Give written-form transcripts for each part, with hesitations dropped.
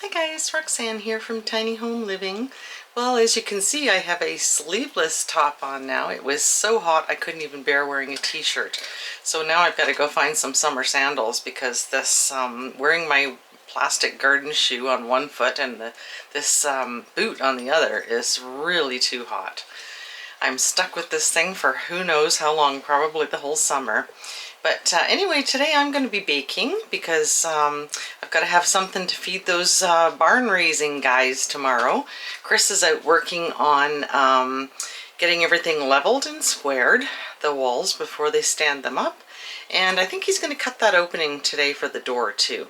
Hi guys, Roxanne here from Tiny Home Living. Well, as you can see, I have a sleeveless top on now. It was so hot I couldn't even bear wearing a t-shirt. So now I've got to go find some summer sandals because this wearing my plastic garden shoe on one foot and this boot on the other is really too hot. I'm stuck with this thing for who knows how long, probably the whole summer. But anyway, today I'm going to be baking because I've got to have something to feed those barn raising guys tomorrow. Chris is out working on getting everything leveled and squared, the walls, before they stand them up. And I think he's going to cut that opening today for the door too.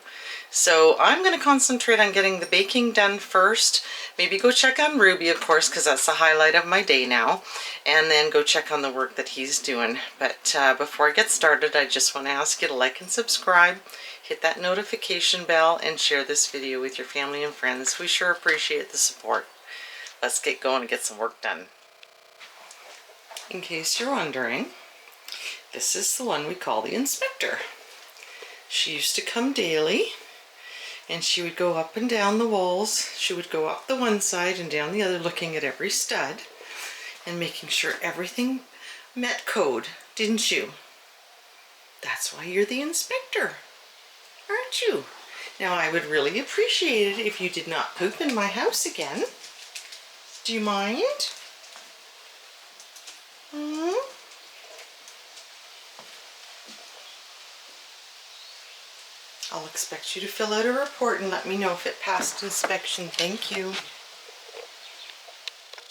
So I'm going to concentrate on getting the baking done first. Maybe go check on Ruby, of course, because that's the highlight of my day now. And then go check on the work that he's doing. But before I get started, I just want to ask you to like and subscribe, hit that notification bell, and share this video with your family and friends. We sure appreciate the support. Let's get going and get some work done. In case you're wondering, this is the one we call the inspector. She used to come daily. And she would go up and down the walls. She would go up the one side and down the other, looking at every stud and making sure everything met code, didn't you? That's why you're the inspector, aren't you? Now, I would really appreciate it if you did not poop in my house again. Do you mind? I'll expect you to fill out a report and let me know if it passed inspection. Thank you.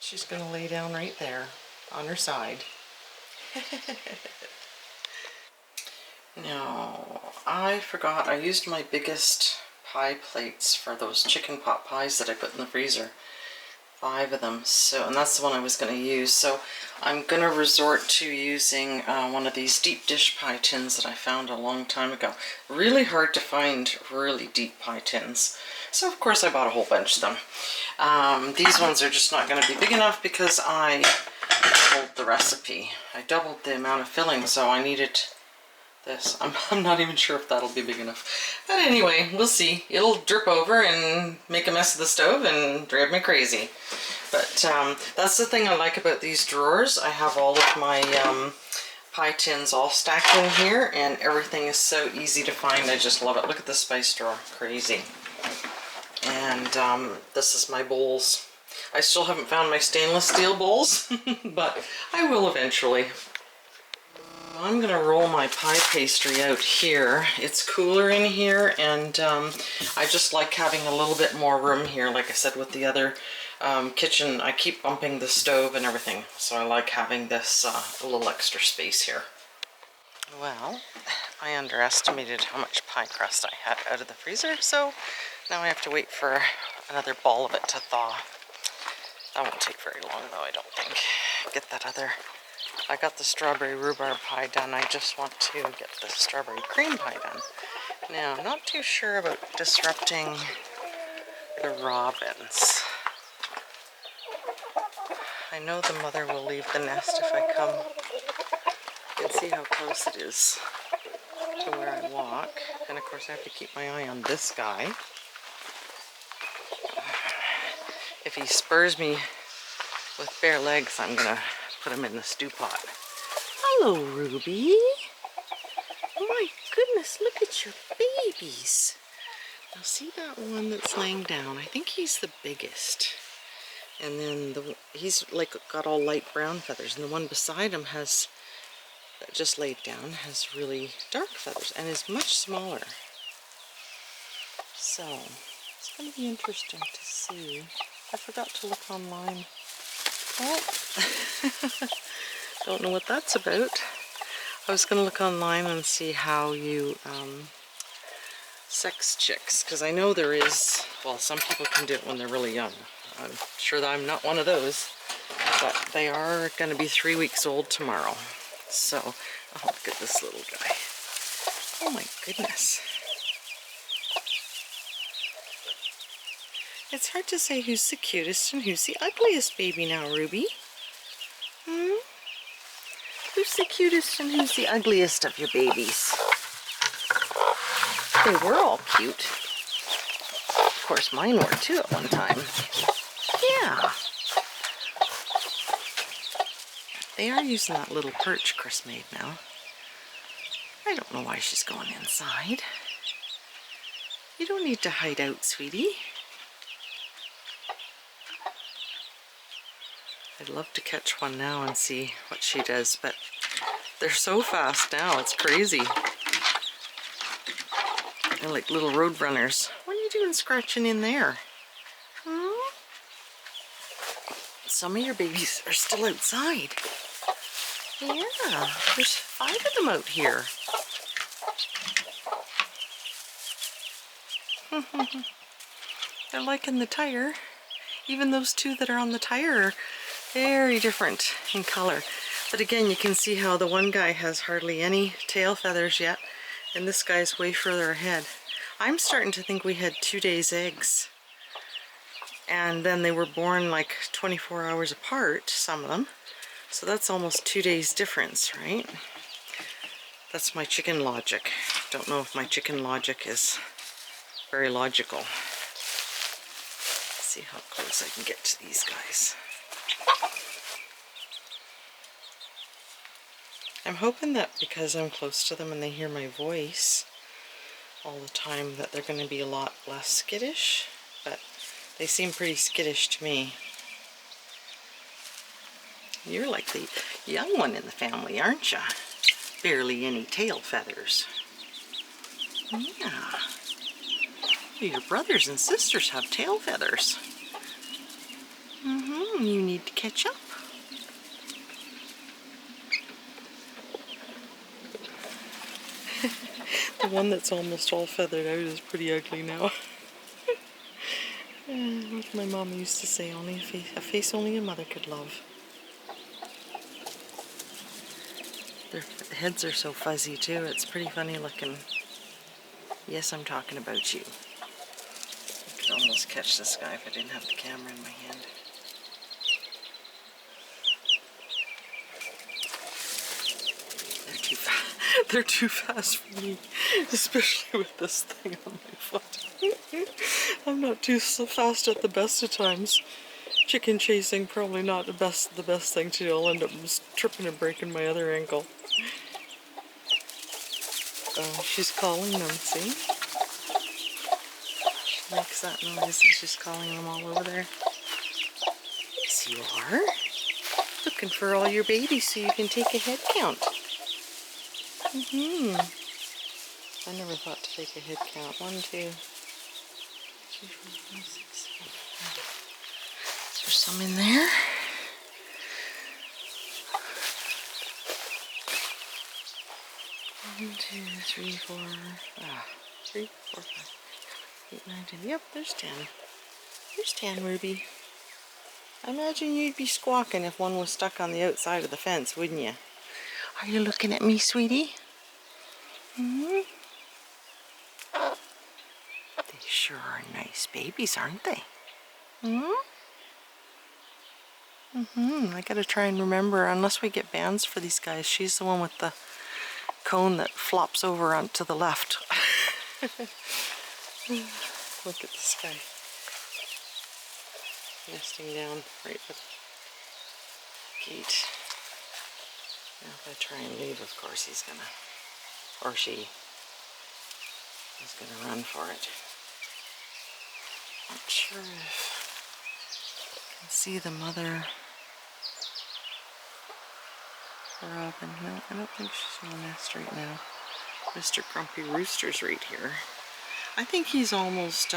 She's going to lay down right there on her side. Now, I forgot I used my biggest pie plates for those chicken pot pies that I put in the freezer. 5 of them, and that's the one I was going to use. So I'm going to resort to using one of these deep dish pie tins that I found a long time ago. Really hard to find really deep pie tins. So of course I bought a whole bunch of them. These ones are just not going to be big enough because I doubled the recipe. I doubled the amount of filling, so I needed this. I'm not even sure if that'll be big enough. But anyway, we'll see. It'll drip over and make a mess of the stove and drive me crazy. But that's the thing I like about these drawers. I have all of my pie tins all stacked in here and everything is so easy to find. I just love it. Look at the spice drawer. Crazy. And this is my bowls. I still haven't found my stainless steel bowls, but I will eventually. I'm going to roll my pie pastry out here. It's cooler in here, and I just like having a little bit more room here. Like I said, with the other kitchen, I keep bumping the stove and everything, so I like having this a little extra space here. Well, I underestimated how much pie crust I had out of the freezer, so now I have to wait for another ball of it to thaw. That won't take very long, though, I don't think. Get that other... I got the strawberry rhubarb pie done. I just want to get the strawberry cream pie done. Now, I'm not too sure about disrupting the robins. I know the mother will leave the nest if I come. You can see how close it is to where I walk. And of course I have to keep my eye on this guy. If he spurs me with bare legs, I'm gonna put him in the stew pot. Hello, Ruby. Oh my goodness, look at your babies. Now see that one that's laying down? I think he's the biggest. And then he's like got all light brown feathers, and the one beside him has, that just laid down, has really dark feathers and is much smaller. So it's going to be interesting to see. I forgot to look online. Oh, don't know what that's about. I was going to look online and see how you sex chicks, because I know there is, well, some people can do it when they're really young. I'm sure that I'm not one of those, but they are going to be 3 weeks old tomorrow. So, oh, look at this little guy. Oh my goodness. It's hard to say who's the cutest and who's the ugliest baby now, Ruby. Who's the cutest and who's the ugliest of your babies? They were all cute. course mine were too at one time. Yeah. They are using that little perch Chris made now. I don't know why she's going inside. You don't need to hide out, sweetie. I'd love to catch one now and see what she does, but they're so fast now, it's crazy. They're like little road runners. What are you doing scratching in there? Hmm? Some of your babies are still outside. Yeah, there's 5 of them out here. They're liking the tire. Even those 2 that are on the tire are very different in color. But again, you can see how the one guy has hardly any tail feathers yet, and this guy's way further ahead. I'm starting to think we had 2 days eggs. And then they were born like 24 hours apart, some of them. So that's almost 2 days difference, right? That's my chicken logic. Don't know if my chicken logic is very logical. Let's see how close I can get to these guys. I'm hoping that because I'm close to them and they hear my voice all the time that they're going to be a lot less skittish, but they seem pretty skittish to me. You're like the young one in the family, aren't you? Barely any tail feathers. Yeah. Your brothers and sisters have tail feathers. You need to catch up. The one that's almost all feathered out is pretty ugly now. Like my mom used to say, only a face only a mother could love. Their heads are so fuzzy too, it's pretty funny looking. Yes, I'm talking about you. I could almost catch this guy if I didn't have the camera in my hand. They're too fast for me, especially with this thing on my foot. I'm not too fast at the best of times. Chicken chasing probably not the best thing to do. I'll end up tripping and breaking my other ankle. Oh, she's calling them, see? She makes that noise and she's calling them all over there. Yes, you are. Looking for all your babies so you can take a head count. I never thought to take a head count. 1, 2, 3, 4, 5, 6, 7, 8. Is there some in there? 1, 2, 3, 4. 3, 4, 5, 8, 9, 10. Yep, there's 10. There's 10, Ruby. I imagine you'd be squawking if one was stuck on the outside of the fence, wouldn't you? Are you looking at me, sweetie? They sure are nice babies, aren't they? I gotta try and remember, unless we get bands for these guys. She's the one with the cone that flops over onto the left. Look at this guy. Nesting down right by the gate. Now if I try and leave, of course he's gonna, or she is gonna run for it. Not sure if I can see the mother robin. No, I don't think she's in the nest right now. Mr. Grumpy Rooster's right here. I think he's almost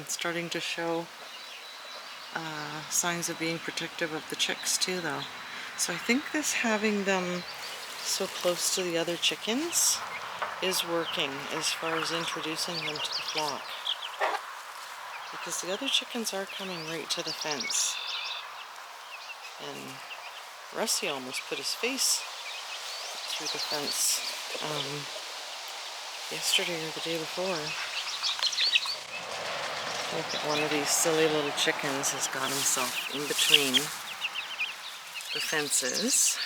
starting to show signs of being protective of the chicks too, though. So I think this having them so close to the other chickens is working as far as introducing them to the flock. Because the other chickens are coming right to the fence. And Rusty almost put his face through the fence yesterday or the day before. Look at one of these silly little chickens has got himself in between the fences.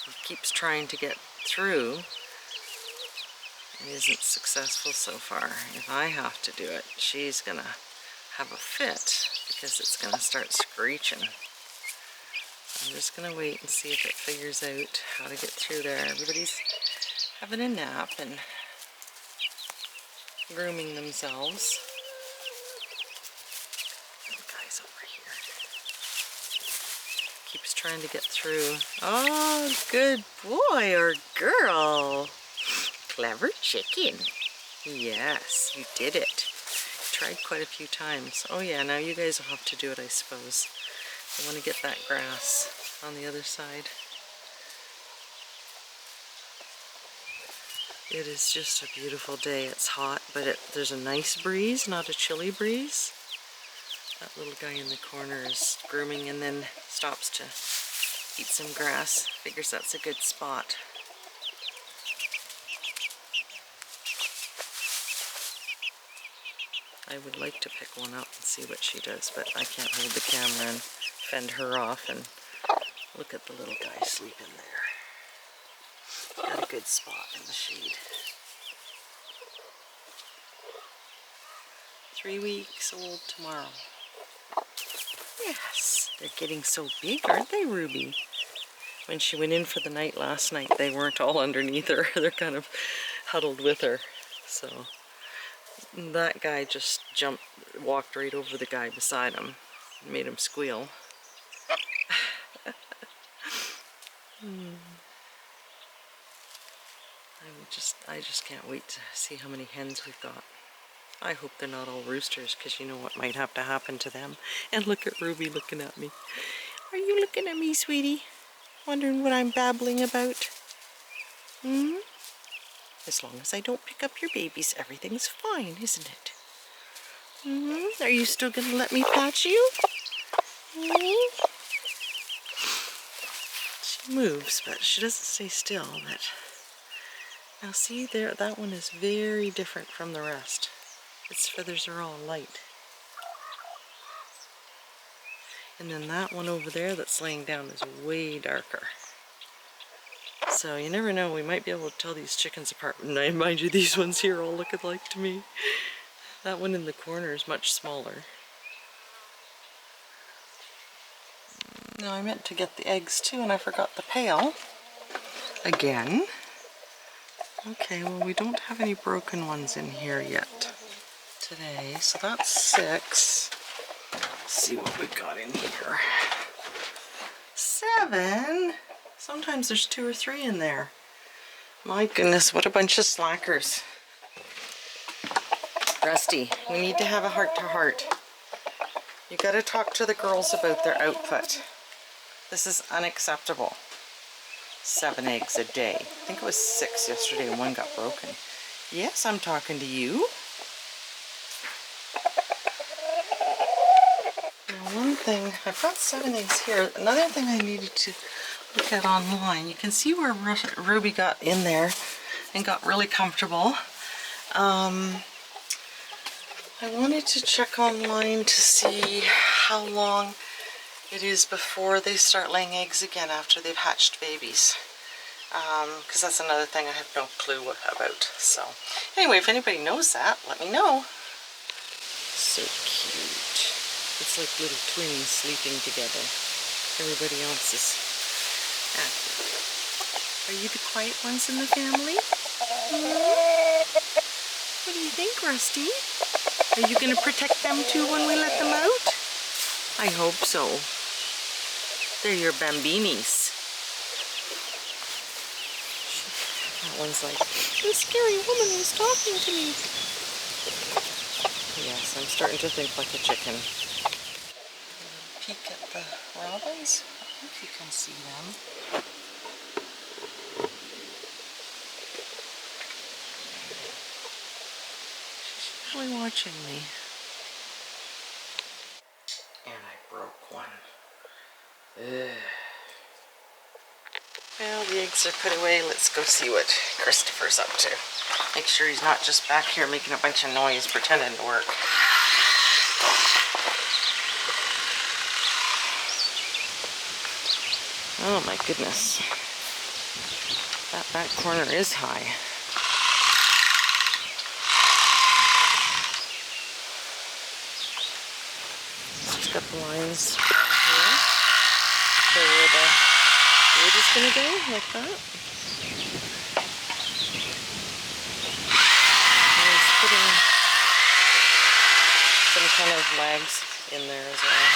He keeps trying to get through, It isn't successful so far. If I have to do it, she's gonna have a fit because it's gonna start screeching. I'm just gonna wait and see if it figures out how to get through there. Everybody's having a nap and grooming themselves. Little guy's over here. Keeps trying to get through. Oh, good boy or girl. Clever chicken. Yes, you did it. Tried quite a few times. Oh yeah, now you guys will have to do it, I suppose. I want to get that grass on the other side. It is just a beautiful day. It's hot, but there's a nice breeze, not a chilly breeze. That little guy in the corner is grooming and then stops to eat some grass. Figures that's a good spot. I would like to pick one up and see what she does, but I can't hold the camera and fend her off. And look at the little guy sleeping there. Got a good spot in the shade. 3 weeks old tomorrow. Yes, they're getting so big, aren't they, Ruby? When she went in for the night last night, they weren't all underneath her. They're kind of huddled with her. So that guy just walked right over the guy beside him, made him squeal. I just can't wait to see how many hens we've got. I hope they're not all roosters, because you know what might have to happen to them. And look at Ruby looking at me. Are you looking at me, sweetie? Wondering what I'm babbling about? As long as I don't pick up your babies, everything's fine, isn't it? Are you still going to let me pat you? She moves, but she doesn't stay still. Now see there, that one is very different from the rest. Its feathers are all light. And then that one over there that's laying down is way darker. So you never know, we might be able to tell these chickens apart. And mind you, these ones here all look alike to me. That one in the corner is much smaller. Now I meant to get the eggs too, and I forgot the pail. Again. Okay, well we don't have any broken ones in here yet today, so that's 6. Let's see what we got in here. 7. Sometimes there's 2 or 3 in there. My goodness, what a bunch of slackers. Rusty, we need to have a heart-to-heart. You gotta talk to the girls about their output. This is unacceptable. 7 eggs a day. I think it was 6 yesterday and 1 got broken. Yes, I'm talking to you. Now one thing, I've got 7 eggs here. Another thing I needed to look at online. You can see where Ruby got in there and got really comfortable. I wanted to check online to see how long it is before they start laying eggs again after they've hatched babies. Because that's another thing I have no clue about. So anyway, if anybody knows that, let me know. So cute. It's like little twins sleeping together. Everybody else is active. Are you the quiet ones in the family? What do you think, Rusty? Are you going to protect them too when we let them out? I hope so. They're your bambinis. That one's like, the scary woman was talking to me. Yes, I'm starting to think like a chicken. Peek at the robins. I think you can see them. She's really watching me. And I broke one. Ugh. Well, the eggs are put away. Let's go see what Christopher's up to. Make sure he's not just back here making a bunch of noise pretending to work. Oh my goodness. That back corner is high. It's got the lines down here. So where the wood is going to go, like that. And he's putting some kind of lags in there as well.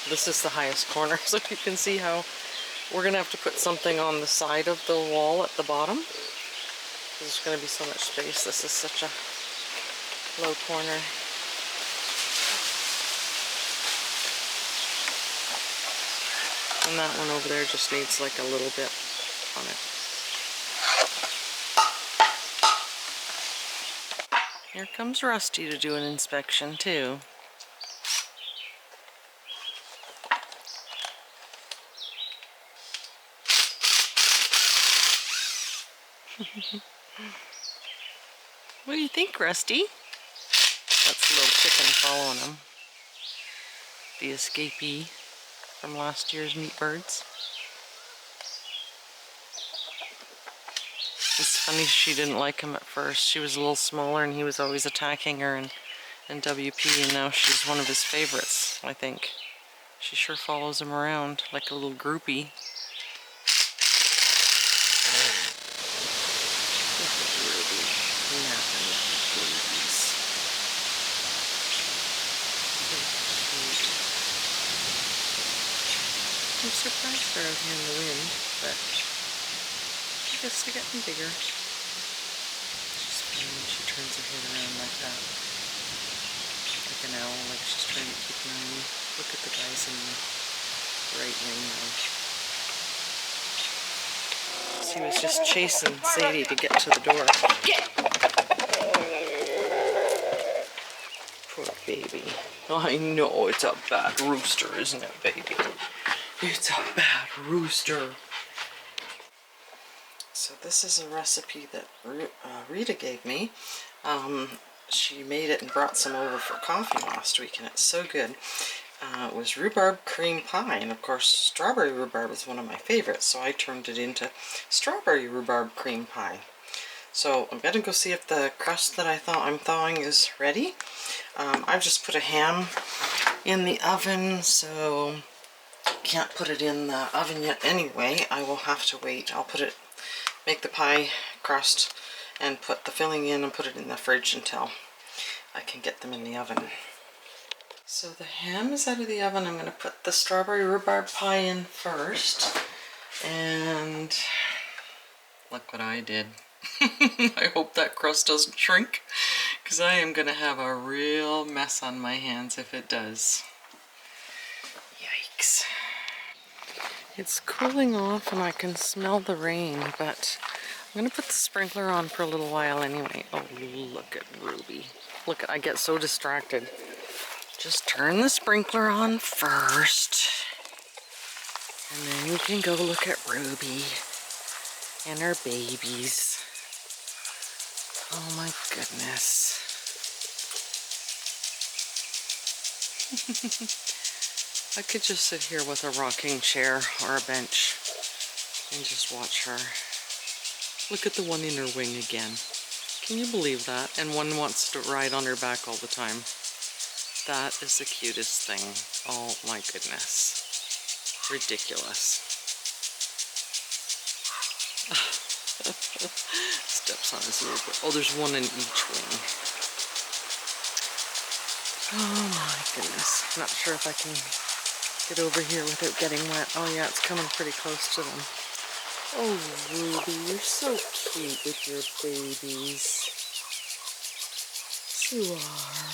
This is the highest corner, so you can see how we're going to have to put something on the side of the wall at the bottom. There's going to be so much space. This is such a low corner. And that one over there just needs like a little bit on it. Here comes Rusty to do an inspection too. What do you think, Rusty? That's the little chicken following him. The escapee from last year's meat birds. It's funny she didn't like him at first. She was a little smaller and he was always attacking her in WP, and now she's one of his favorites, I think. She sure follows him around like a little groupie. I'm surprised they're out here in the wind, but I guess they're getting bigger. She's funny when she turns her head around like that. Like an owl, like she's trying to keep an eye on you. Look at the guys in the right wing now. He was just chasing Sadie to get to the door. Get! Poor baby. I know it's a bad rooster, isn't it, baby? It's a bad rooster. So this is a recipe that Rita gave me. She made it and brought some over for coffee last week, and it's so good. It was rhubarb cream pie, and of course strawberry rhubarb is one of my favorites, so I turned it into strawberry rhubarb cream pie. So I'm gonna go see if the crust that I'm thawing is ready. I've just put a ham in the oven, so can't put it in the oven yet anyway. I will have to wait. I'll make the pie crust and put the filling in and put it in the fridge until I can get them in the oven. So the ham is out of the oven. I'm going to put the strawberry rhubarb pie in first. And look what I did. I hope that crust doesn't shrink, because I am going to have a real mess on my hands if it does. Yikes. It's cooling off and I can smell the rain, but I'm going to put the sprinkler on for a little while anyway. Oh, look at Ruby. Look, I get so distracted. Just turn the sprinkler on first, and then you can go look at Ruby and her babies. Oh my goodness. I could just sit here with a rocking chair or a bench and just watch her. Look at the one in her wing again. Can you believe that? And one wants to ride on her back all the time. That is the cutest thing. Oh my goodness. Ridiculous. Steps on his little bit. Oh, there's one in each wing. Oh my goodness. Not sure if I can get over here without getting wet. Oh yeah, it's coming pretty close to them. Oh Ruby, you're so cute with your babies. You are.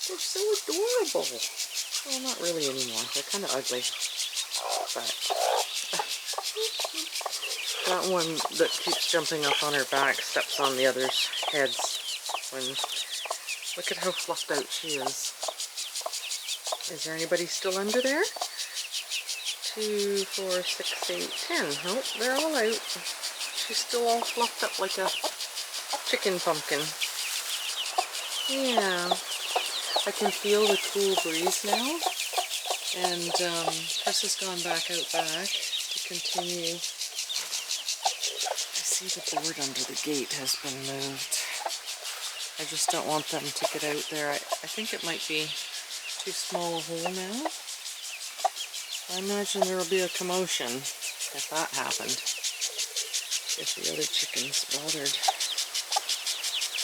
They're so adorable. Well, not really anymore. They're kind of ugly. But that one that keeps jumping up on her back steps on the other's heads. Look at how fluffed out she is. Is there anybody still under there? 2, 4, 6, 8, 10. Nope, they're all out. She's still all fluffed up like a chicken pumpkin. Yeah. I can feel the cool breeze now. And Chris has gone back out back to continue. I see the board under the gate has been moved. I just don't want them to get out there. I think it might be too small a hole now. I imagine there will be a commotion if that happened. If the other chickens bothered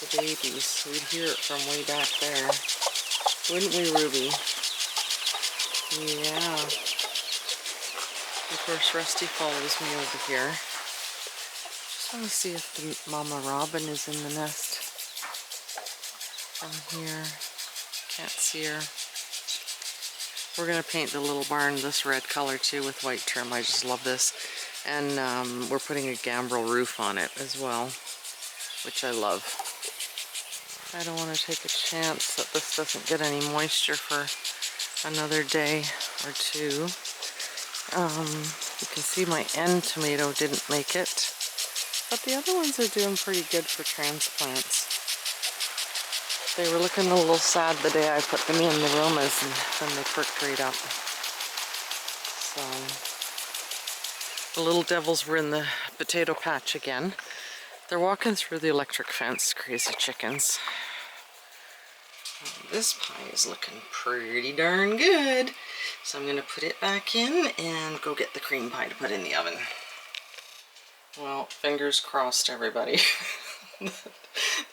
the babies, we'd hear it from way back there. Wouldn't we, Ruby? Yeah. Of course, Rusty follows me over here. Just want to see if the mama robin is in the nest. From here, can't see her. We're going to paint the little barn this red color too with white trim. I just love this. And we're putting a gambrel roof on it as well, which I love. I don't want to take a chance that this doesn't get any moisture for another day or two. You can see my end tomato didn't make it, but the other ones are doing pretty good for transplants. They were looking a little sad the day I put them in the Romas, and then they perked right up. So the little devils were in the potato patch again. They're walking through the electric fence, crazy chickens. This pie is looking pretty darn good. So I'm going to put it back in and go get the cream pie to put in the oven. Well, fingers crossed, everybody.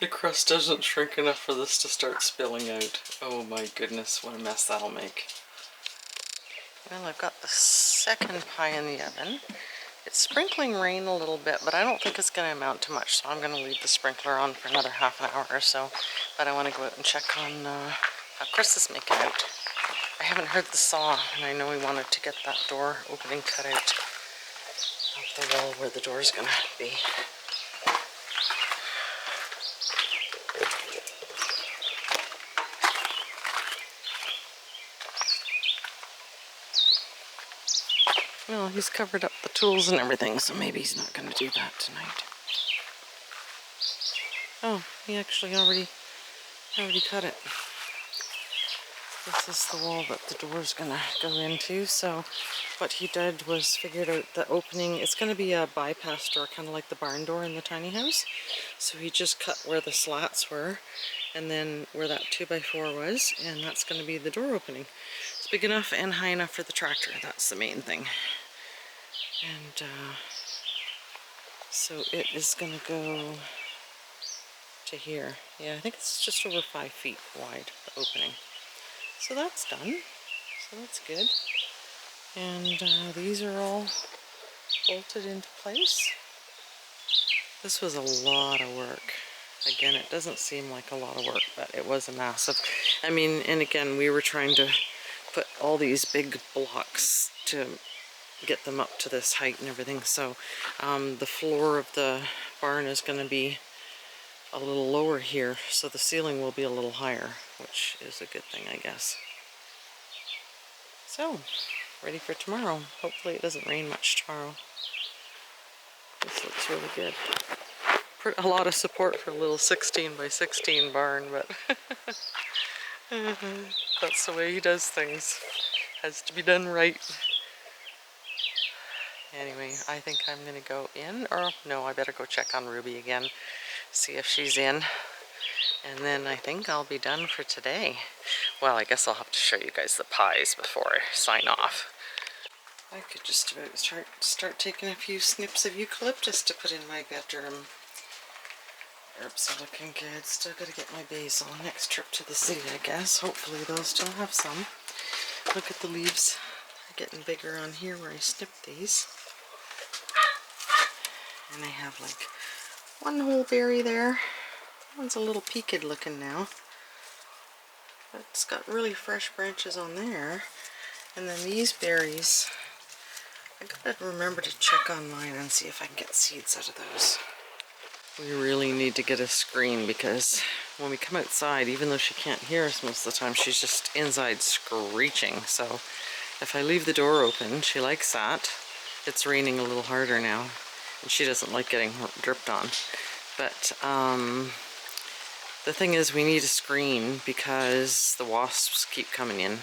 The crust doesn't shrink enough for this to start spilling out. Oh my goodness, what a mess that'll make. Well, I've got the second pie in the oven. It's sprinkling rain a little bit, but I don't think it's going to amount to much, so I'm going to leave the sprinkler on for another half an hour or so. But I want to go out and check on how Chris is making out. I haven't heard the saw, and I know he wanted to get that door opening cut out of the wall where the door's going to be. Well, he's covered up the tools and everything, so maybe he's not going to do that tonight. Oh, he actually already cut it. This is the wall that the door's going to go into, so what he did was figured out the opening. It's going to be a bypass door, kind of like the barn door in the tiny house. So he just cut where the slats were, and then where that 2x4 was, and that's going to be the door opening. It's big enough and high enough for the tractor. That's the main thing. And so it is going to go to here. Yeah, I think it's just over 5 feet wide, the opening. So that's done. So that's good. And these are all bolted into place. This was a lot of work. Again, it doesn't seem like a lot of work, but it was a massive. I mean, and again, we were trying to put all these big blocks to get them up to this height and everything. So the floor of the barn is going to be a little lower here, so the ceiling will be a little higher, which is a good thing, I guess. So, ready for tomorrow. Hopefully it doesn't rain much tomorrow. This looks really good. A lot of support for a little 16 by 16 barn, but that's the way he does things. Has to be done right. Anyway, I think I'm going to go in, or no, I better go check on Ruby again, see if she's in, and then I think I'll be done for today. Well, I guess I'll have to show you guys the pies before I sign off. I could just about start taking a few snips of eucalyptus to put in my bedroom. Herbs are looking good. Still got to get my basil. Next trip to the city, I guess. Hopefully they'll still have some. Look at the leaves. They're getting bigger on here where I snipped these. And I have like one whole berry there. That one's a little peaked looking now. But it's got really fresh branches on there. And then these berries, I gotta remember to check on mine and see if I can get seeds out of those. We really need to get a screen because when we come outside, even though she can't hear us most of the time, she's just inside screeching. So if I leave the door open, she likes that. It's raining a little harder now, and she doesn't like getting dripped on. But the thing is, we need a screen because the wasps keep coming in.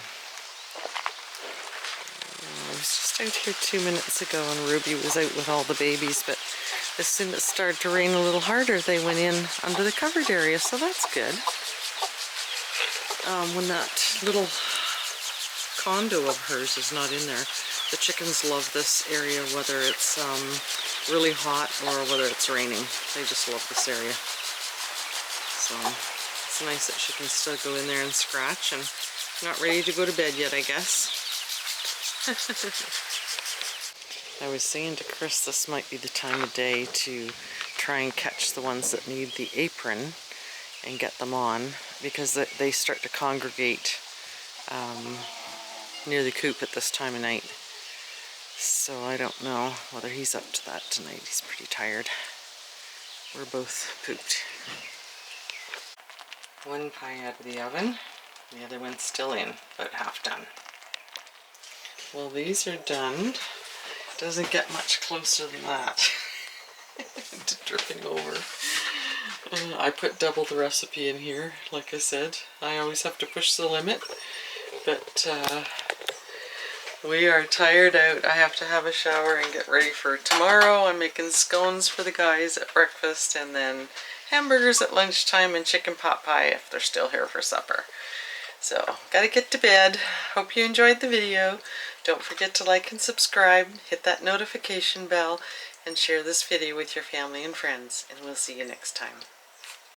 out here 2 minutes ago and Ruby was out with all the babies, but as soon as it started to rain a little harder, they went in under the covered area, so that's good. When that little condo of hers is not in there, the chickens love this area, whether it's really hot or whether it's raining. They just love this area. So it's nice that she can still go in there and scratch, and not ready to go to bed yet, I guess. I was saying to Chris this might be the time of day to try and catch the ones that need the apron and get them on, because they start to congregate near the coop at this time of night. So I don't know whether he's up to that tonight. He's pretty tired. We're both pooped. One pie out of the oven, the other one's still in, about half done. Well, these are done. Doesn't get much closer than that to dripping over. I put double the recipe in here, like I said. I always have to push the limit, but we are tired out. I have to have a shower and get ready for tomorrow. I'm making scones for the guys at breakfast, and then hamburgers at lunchtime, and chicken pot pie if they're still here for supper. So, gotta get to bed. Hope you enjoyed the video. Don't forget to like and subscribe, hit that notification bell, and share this video with your family and friends. And we'll see you next time.